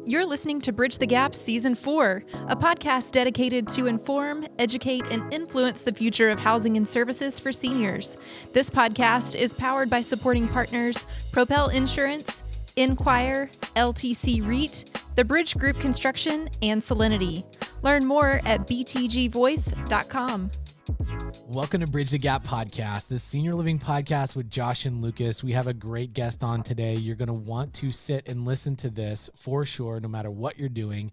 You're listening to Bridge the Gap Season 4, a podcast dedicated to inform, educate, and influence the future of housing and services for seniors. This podcast is powered by supporting partners Propel Insurance, Enquire, LTC REIT, the Bridge Group Construction, and Solinity. Learn more at btgvoice.com. Welcome to Bridge the Gap podcast, this senior living podcast with Josh and Lucas. We have a great guest on today. You're going to want to sit and listen to this for sure, no matter what you're doing.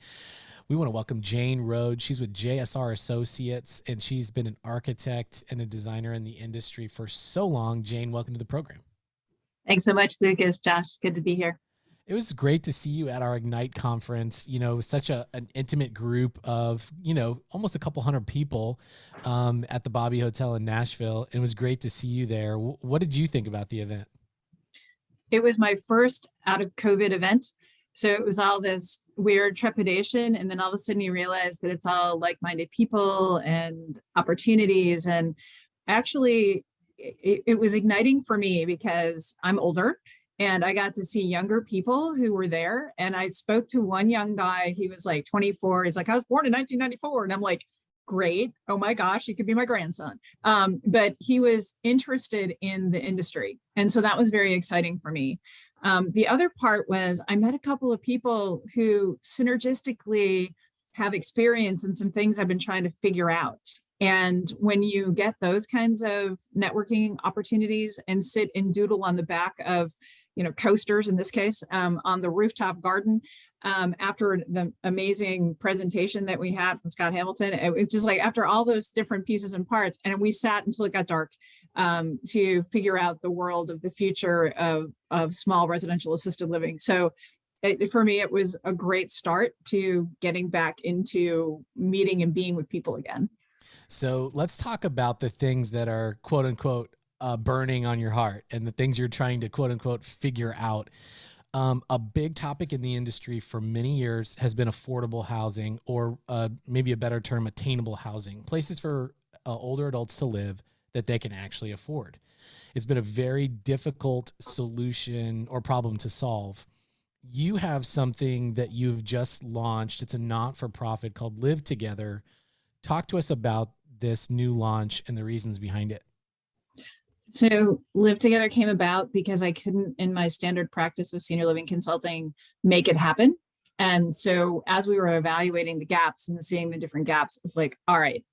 We want to welcome Jane Rohde. She's with JSR Associates, and she's been an architect and a designer in the industry for so long. Jane, welcome to the program. Thanks so much, Lucas. Josh, good to be here. It was great to see you at our Ignite conference. You know, such an intimate group of, almost a couple hundred people at the Bobby Hotel in Nashville. It was great to see you there. What did you think about the event? It was my first out of COVID event. So it was all this weird trepidation. And then all of a sudden you realize that it's all like-minded people and opportunities. And actually, it was igniting for me because I'm older. And I got to see younger people who were there. And I spoke to one young guy. He was like 24. He's like, I was born in 1994. And I'm like, great. Oh my gosh, he could be my grandson. But he was interested in the industry. And so that was very exciting for me. The other part was I met a couple of people who synergistically have experience in some things I've been trying to figure out. And when you get those kinds of networking opportunities and sit and doodle on the back of coasters in this case, on the rooftop garden, after the amazing presentation that we had from Scott Hamilton, it was just like after all those different pieces and parts, and we sat until it got dark to figure out the world of the future of small residential assisted living. So for me, it was a great start to getting back into meeting and being with people again. So let's talk about the things that are quote unquote burning on your heart and the things you're trying to quote unquote figure out. A big topic in the industry for many years has been affordable housing, or maybe a better term, attainable housing, places for older adults to live that they can actually afford. It's been a very difficult solution or problem to solve. You have something that you've just launched. It's a not-for-profit called Live Together. Talk to us about this new launch and the reasons behind it. So Live Together came about because I couldn't, in my standard practice of senior living consulting, make it happen. And so as we were evaluating the gaps and seeing the different gaps, it was like, all right,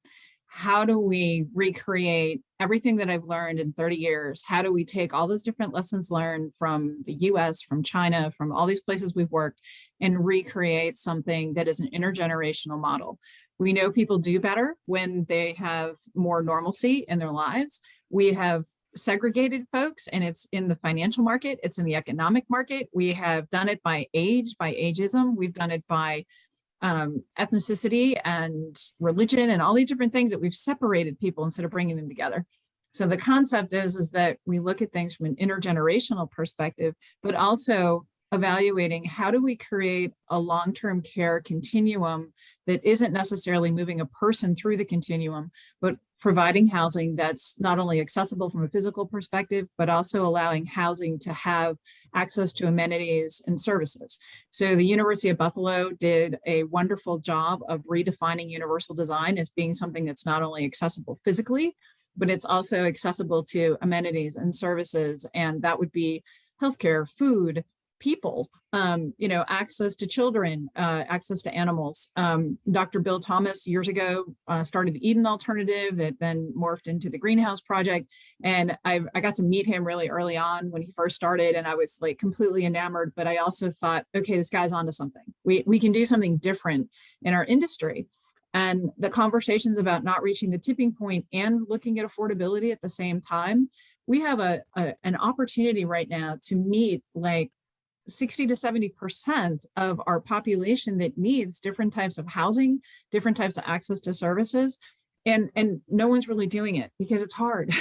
how do we recreate everything that I've learned in 30 years? How do we take all those different lessons learned from the US, from China, from all these places we've worked, and recreate something that is an intergenerational model? We know people do better when they have more normalcy in their lives. We have segregated folks, and it's in the financial market, it's in the economic market. We have done it by age, by ageism. We've done it by ethnicity and religion and all these different things that we've separated people instead of bringing them together. So the concept is that we look at things from an intergenerational perspective, but also evaluating how do we create a long-term care continuum that isn't necessarily moving a person through the continuum, but providing housing that's not only accessible from a physical perspective, but also allowing housing to have access to amenities and services. So the University of Buffalo did a wonderful job of redefining universal design as being something that's not only accessible physically, but it's also accessible to amenities and services. And that would be healthcare, food, people, access to children, access to animals. Dr. Bill Thomas years ago started the Eden Alternative that then morphed into the Greenhouse Project. And I got to meet him really early on when he first started, and I was like completely enamored, but I also thought, okay, this guy's onto something. We can do something different in our industry. And the conversations about not reaching the tipping point and looking at affordability at the same time, we have an opportunity right now to meet like 60 to 70% of our population that needs different types of housing, different types of access to services. And no one's really doing it because it's hard.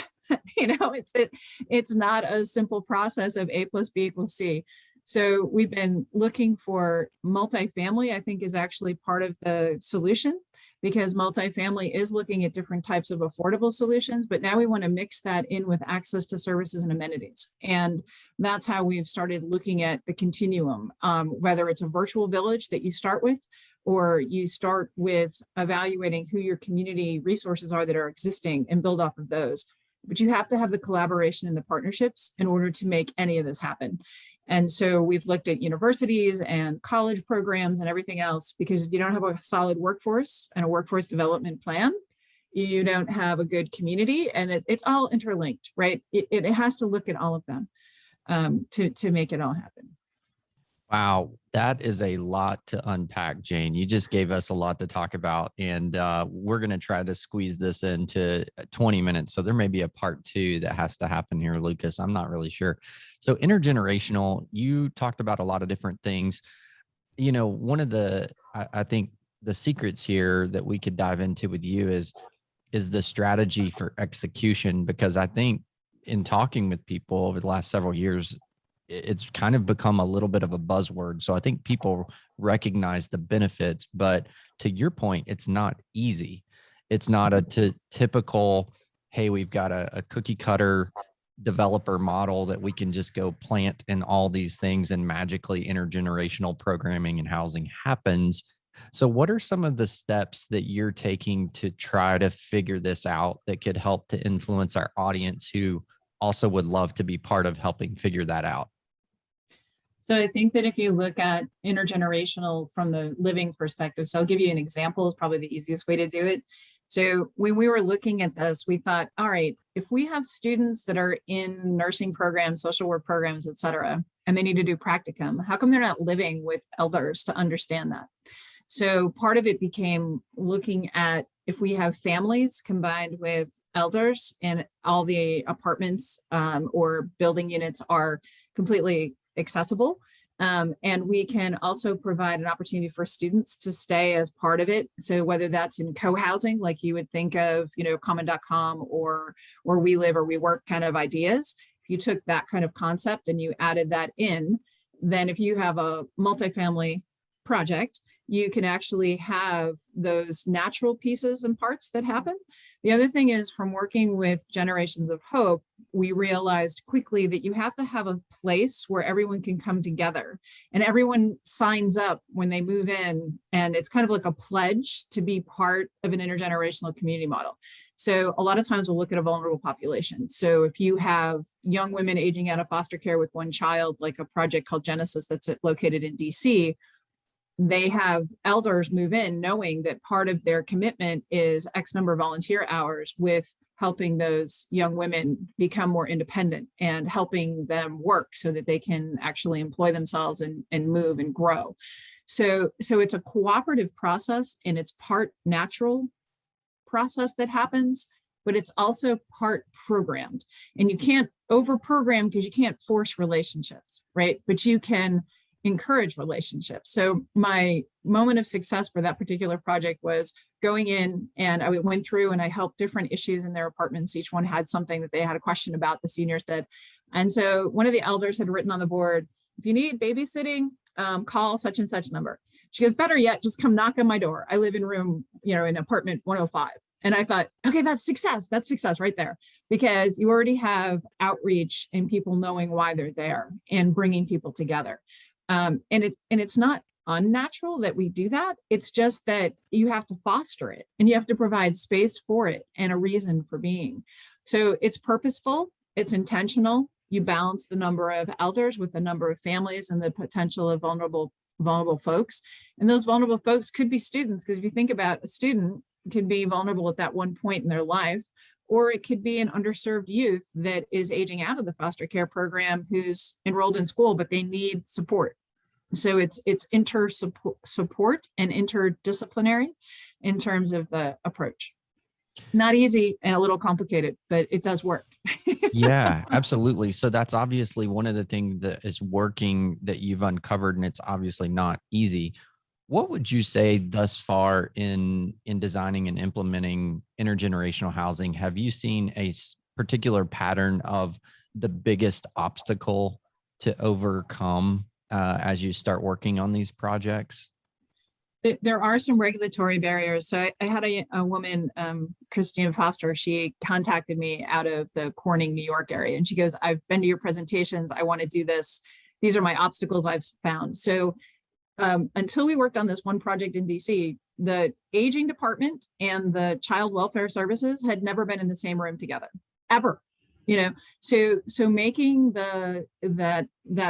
It's not a simple process of A plus B equals C. So we've been looking for multifamily, I think is actually part of the solution. because multifamily is looking at different types of affordable solutions, but now we want to mix that in with access to services and amenities. And that's how we've started looking at the continuum, whether it's a virtual village that you start with, or you start with evaluating who your community resources are that are existing and build off of those. But you have to have the collaboration and the partnerships in order to make any of this happen. And so we've looked at universities and college programs and everything else, because if you don't have a solid workforce and a workforce development plan, you don't have a good community, and it's all interlinked, right? It has to look at all of them to make it all happen. Wow, that is a lot to unpack, Jane. You just gave us a lot to talk about, and we're going to try to squeeze this into 20 minutes. So there may be a part 2 that has to happen here, Lucas. I'm not really sure. So intergenerational, you talked about a lot of different things. You know, one of the, I think the secrets here that we could dive into with you is the strategy for execution, because I think in talking with people over the last several years, it's kind of become a little bit of a buzzword. So I think people recognize the benefits, but to your point, it's not easy. It's not a typical, hey, we've got a cookie cutter developer model that we can just go plant in all these things and magically intergenerational programming and housing happens. So what are some of the steps that you're taking to try to figure this out that could help to influence our audience who also would love to be part of helping figure that out? So I think that if you look at intergenerational from the living perspective, so I'll give you an example, is probably the easiest way to do it. So when we were looking at this, we thought, all right, if we have students that are in nursing programs, social work programs, et cetera, and they need to do practicum, how come they're not living with elders to understand that? So part of it became looking at if we have families combined with elders and all the apartments or building units are completely accessible. And we can also provide an opportunity for students to stay as part of it. So whether that's in co-housing, like you would think of, common.com or We Live or We Work kind of ideas. If you took that kind of concept and you added that in, then if you have a multifamily project, you can actually have those natural pieces and parts that happen. The other thing is, from working with Generations of Hope, we realized quickly that you have to have a place where everyone can come together and everyone signs up when they move in. And it's kind of like a pledge to be part of an intergenerational community model. So a lot of times we'll look at a vulnerable population. So if you have young women aging out of foster care with one child, like a project called Genesis that's located in DC, they have elders move in knowing that part of their commitment is X number of volunteer hours with helping those young women become more independent and helping them work so that they can actually employ themselves and move and grow. So it's a cooperative process, and it's part natural process that happens, but it's also part programmed. And you can't over program because you can't force relationships, right? But you can encourage relationships. So my moment of success for that particular project was going in, and I went through and I helped different issues in their apartments. Each one had something that they had a question about, the seniors did. And so one of the elders had written on the board, if you need babysitting, call such and such number. She goes, better yet, just come knock on my door. I live in room, in apartment 105. And I thought, okay, that's success. That's success right there, because you already have outreach and people knowing why they're there and bringing people together. And it's not unnatural that we do that. It's just that you have to foster it and you have to provide space for it and a reason for being. So it's purposeful, it's intentional. You balance the number of elders with the number of families and the potential of vulnerable folks. And those vulnerable folks could be students, because if you think about a student can be vulnerable at that one point in their life, or it could be an underserved youth that is aging out of the foster care program who's enrolled in school, but they need support. So it's support and interdisciplinary in terms of the approach. Not easy and a little complicated, but it does work. Yeah, absolutely. So that's obviously one of the things that is working that you've uncovered, and it's obviously not easy. What would you say thus far in designing and implementing intergenerational housing? Have you seen a particular pattern of the biggest obstacle to overcome as you start working on these projects? There are some regulatory barriers. So I had a woman, Christine Foster, she contacted me out of the Corning, New York area. And she goes, I've been to your presentations. I want to do this. These are my obstacles I've found. So until we worked on this one project in DC, the aging department and the child welfare services had never been in the same room together, ever. So making that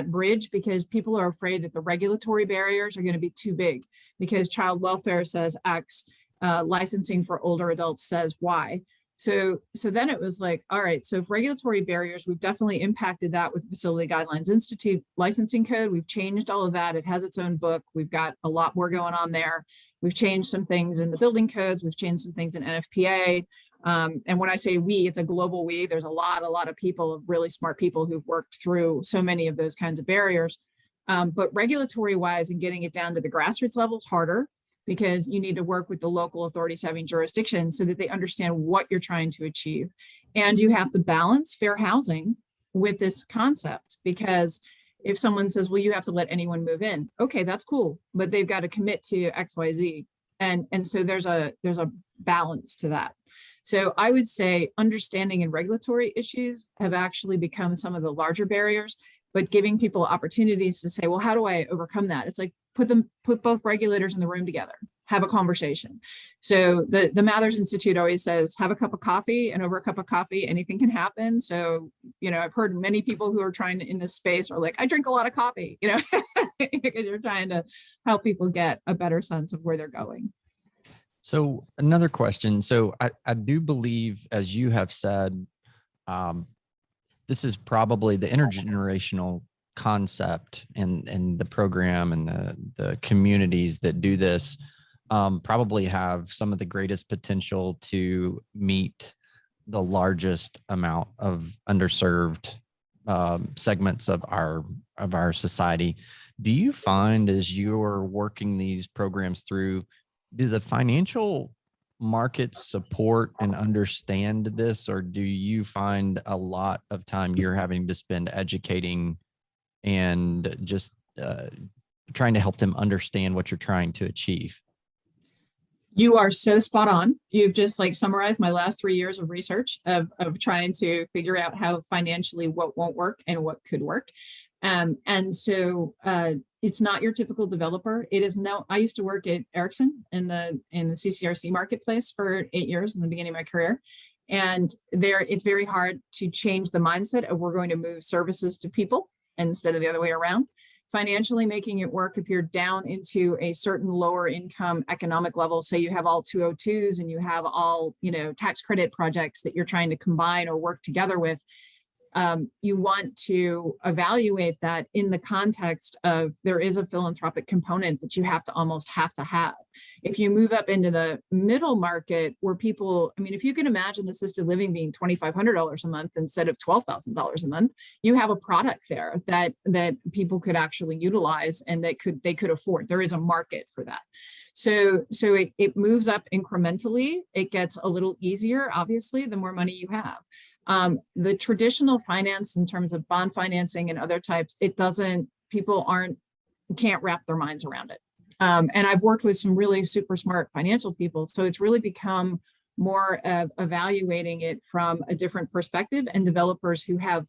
bridge, because people are afraid that the regulatory barriers are going to be too big, because child welfare says X, licensing for older adults says Y. So then it was like, all right, so regulatory barriers, we've definitely impacted that with Facility Guidelines Institute licensing code. We've changed all of that. It has its own book. We've got a lot more going on there. We've changed some things in the building codes. We've changed some things in NFPA. And when I say we, it's a global we. There's a lot of people, really smart people who've worked through so many of those kinds of barriers. But regulatory wise and getting it down to the grassroots level is harder, because you need to work with the local authorities having jurisdiction so that they understand what you're trying to achieve. And you have to balance fair housing with this concept, because if someone says, well, you have to let anyone move in, okay, that's cool, but they've got to commit to XYZ. And so there's a balance to that. So I would say understanding and regulatory issues have actually become some of the larger barriers, but giving people opportunities to say, well, how do I overcome that? It's like, put both regulators in the room together, have a conversation. So the Mathers Institute always says, have a cup of coffee, and over a cup of coffee, anything can happen. So, I've heard many people who are trying to, in this space, are like, I drink a lot of coffee, because you're trying to help people get a better sense of where they're going. So another question. So I do believe, as you have said, this is probably the intergenerational concept and the program and the communities that do this probably have some of the greatest potential to meet the largest amount of underserved segments of our society. Do you find, as you're working these programs through, do the financial markets support and understand this, or do you find a lot of time you're having to spend educating and just trying to help them understand what you're trying to achieve? You are so spot on. You've just summarized my last 3 years of research of trying to figure out how financially what won't work and what could work. And so it's not your typical developer. It is no, I used to work at Ericsson in the CCRC marketplace for 8 years in the beginning of my career. And it's very hard to change the mindset of we're going to move services to people instead of the other way around. Financially making it work, if you're down into a certain lower income economic level, say you have all 202s and you have all, tax credit projects that you're trying to combine or work together with, you want to evaluate that in the context of there is a philanthropic component that you have to have. If you move up into the middle market where people, if you can imagine assisted living being $2,500 a month instead of $12,000 a month, you have a product there that people could actually utilize and they could afford. There is a market for that. So it moves up incrementally. It gets a little easier, obviously, the more money you have. The traditional finance in terms of bond financing and other types, people can't wrap their minds around it. And I've worked with some really super smart financial people. So it's really become more of evaluating it from a different perspective, and developers who have,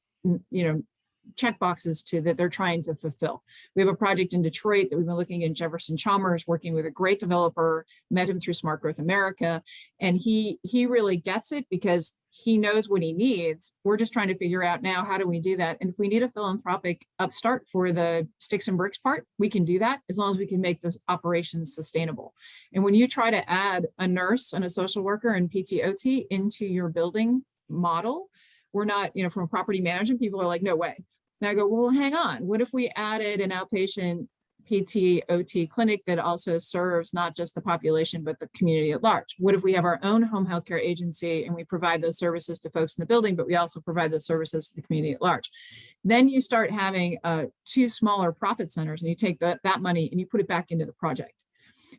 check boxes that they're trying to fulfill. We have a project in Detroit that we've been looking in Jefferson Chalmers, working with a great developer, met him through Smart Growth America. And he really gets it because he knows what he needs. We're just trying to figure out now, how do we do that? And if we need a philanthropic upstart for the sticks and bricks part, we can do that as long as we can make this operation sustainable. And when you try to add a nurse and a social worker and PTOT into your building model, we're not, from property management, people are like, no way. And I go, well, hang on. What if we added an outpatient PT/OT clinic that also serves not just the population, but the community at large? What if we have our own home healthcare agency and we provide those services to folks in the building, but we also provide those services to the community at large? Then you start having 2 smaller profit centers, and you take that money and you put it back into the project.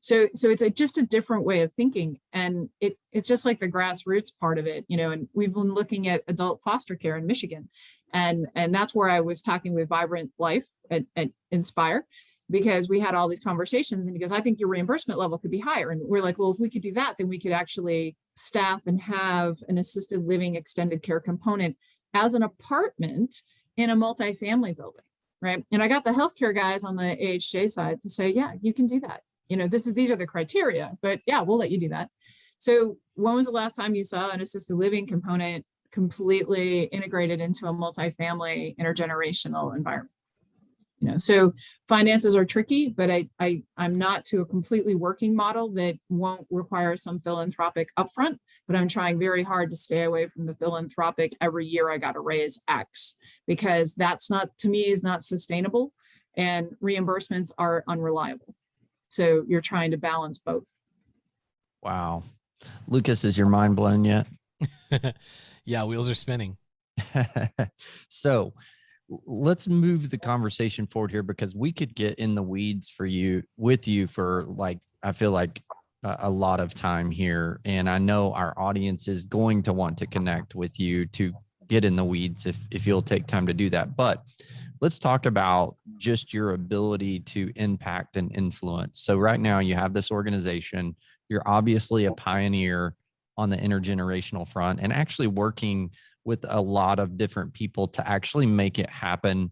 So it's just a different way of thinking. And it's just like the grassroots part of it, and we've been looking at adult foster care in Michigan. And that's where I was talking with Vibrant Life at Inspire. because we had all these conversations, and he goes, I think your reimbursement level could be higher. And we're like, well, if we could do that, then we could actually staff and have an assisted living extended care component as an apartment in a multifamily building, right? And I got the healthcare guys on the AHJ side to say, yeah, you can do that. These are the criteria, but yeah, we'll let you do that. So when was the last time you saw an assisted living component completely integrated into a multifamily intergenerational environment? So finances are tricky, but I'm not to a completely working model that won't require some philanthropic upfront, but I'm trying very hard to stay away from the philanthropic every year I got to raise X, because that's not, to me, is not sustainable, and reimbursements are unreliable. So you're trying to balance both. Wow. Lucas, is your mind blown yet? Yeah, wheels are spinning. So let's move the conversation forward here, because we could get in the weeds with you for I feel like a lot of time here. And I know our audience is going to want to connect with you to get in the weeds if you'll take time to do that. But let's talk about just your ability to impact and influence. So right now you have this organization, you're obviously a pioneer on the intergenerational front, and actually working with a lot of different people to actually make it happen.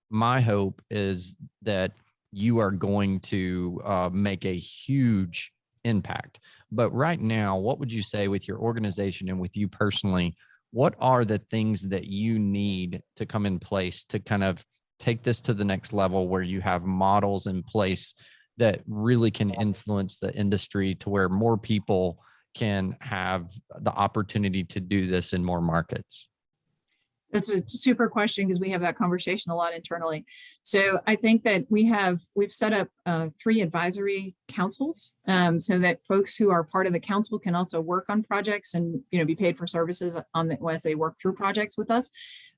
My hope is that you are going to make a huge impact. But right now, what would you say with your organization and with you personally, what are the things that you need to come in place to kind of take this to the next level, where you have models in place that really can influence the industry to where more people can have the opportunity to do this in more markets? That's a super question, because we have that conversation a lot internally. So I think that we've set up 3 advisory councils, so that folks who are part of the council can also work on projects and be paid for services as they work through projects with us.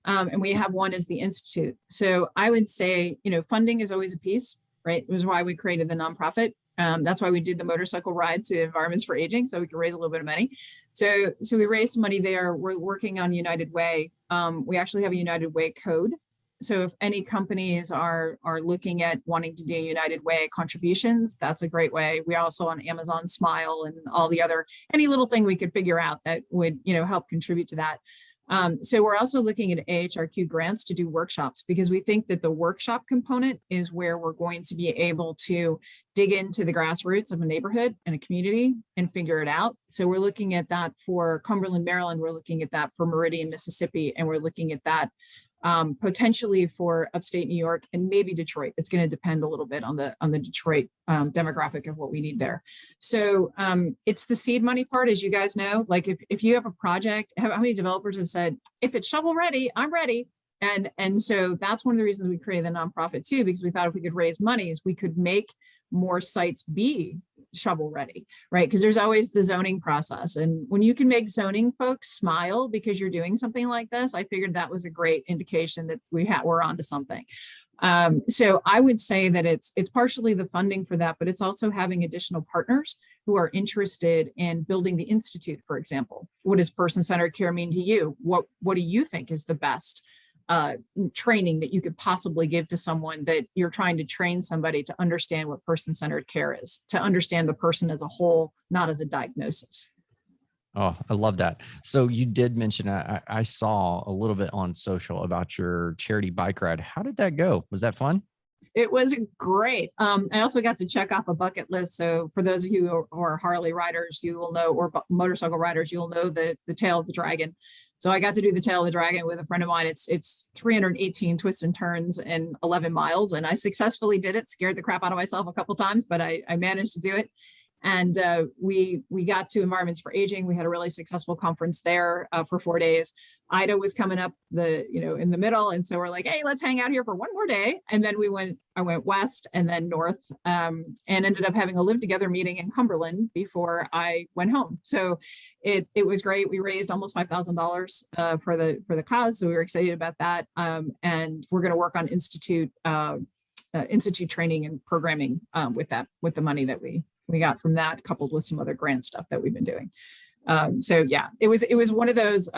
And we have one as the Institute. So I would say funding is always a piece, right? It was why we created the nonprofit. That's why we did the motorcycle ride to Environments for Aging, so we could raise a little bit of money. So we raised some money there. We're working on United Way. We actually have a United Way code. So if any companies are looking at wanting to do United Way contributions, that's a great way. We also on Amazon Smile and all the other, any little thing we could figure out that would help contribute to that. So we're also looking at AHRQ grants to do workshops, because we think that the workshop component is where we're going to be able to dig into the grassroots of a neighborhood and a community and figure it out. So we're looking at that for Cumberland, Maryland. We're looking at that for Meridian, Mississippi, and we're looking at that potentially for upstate New York and maybe Detroit. It's going to depend a little bit on the Detroit demographic of what we need there. So it's the seed money part, as you guys know. Like if you have a project, how many developers have said, if it's shovel ready, I'm ready. And so that's one of the reasons we created the nonprofit too, because we thought if we could raise monies, we could make more sites be shovel ready, right? Because there's always the zoning process. And when you can make zoning folks smile because you're doing something like this, I figured that was a great indication that we're onto something. So I would say that it's partially the funding for that, but it's also having additional partners who are interested in building the Institute, for example. What does person-centered care mean to you? What do you think is the best training that you could possibly give to someone that you're trying to train somebody to understand what person-centered care is, to understand the person as a whole, not as a diagnosis? Oh, I love that. So you did mention, I saw a little bit on social about your charity bike ride. How did that go? Was that fun? It was great. I also got to check off a bucket list. So for those of you who are Harley riders, you will know, or motorcycle riders, you'll know the tail of the dragon. So I got to do the tail of the dragon with a friend of mine. It's 318 twists and turns and 11 miles. And I successfully did it, scared the crap out of myself a couple of times, but I managed to do it. And we got to Environments for Aging. We had a really successful conference there for 4 days. Ida was coming up in the middle. And so we're like, hey, let's hang out here for one more day. And then I went west and then north and ended up having a live together meeting in Cumberland before I went home. So it was great. We raised almost $5,000 for the cause. So we were excited about that. And we're going to work on institute training and programming with the money that we got from that, coupled with some other grant stuff that we've been doing. So yeah, it was one of those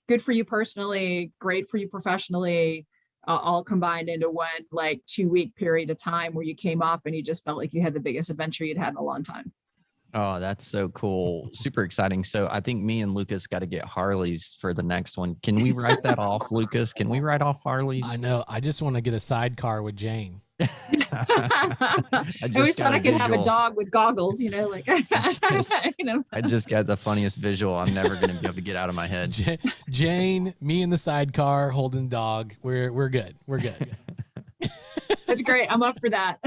good for you personally, great for you professionally, all combined into one like 2-week period of time where you came off and you just felt like you had the biggest adventure you'd had in a long time. Oh, that's so cool. Super exciting. So I think me and Lucas got to get Harleys for the next one. Can we write that off, Lucas? Can we write off Harleys? I know. I just want to get a sidecar with Jane. I always thought I could have a dog with goggles, like, I just got the funniest visual. I'm never going to be able to get out of my head. Jane, me in the sidecar holding dog. We're good. We're good. That's great. I'm up for that.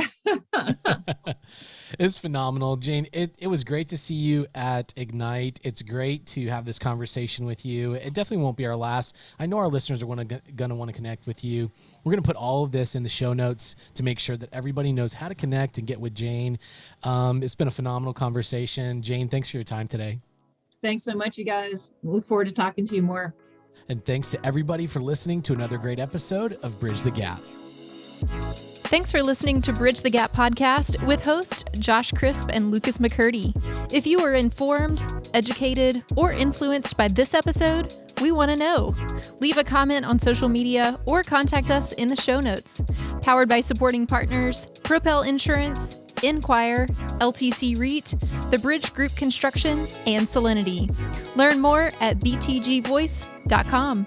It's phenomenal. Jane, it was great to see you at Ignite. It's great to have this conversation with you. It definitely won't be our last. I know our listeners are going to want to connect with you. We're going to put all of this in the show notes to make sure that everybody knows how to connect and get with Jane. It's been a phenomenal conversation. Jane, thanks for your time today. Thanks so much, you guys. Look forward to talking to you more. And thanks to everybody for listening to another great episode of Bridge the Gap. Thanks for listening to Bridge the Gap podcast with hosts Josh Crisp and Lucas McCurdy. If you were informed, educated, or influenced by this episode, we want to know. Leave a comment on social media or contact us in the show notes. Powered by supporting partners, Propel Insurance, Enquire, LTC REIT, The Bridge Group Construction, and Solinity. Learn more at btgvoice.com.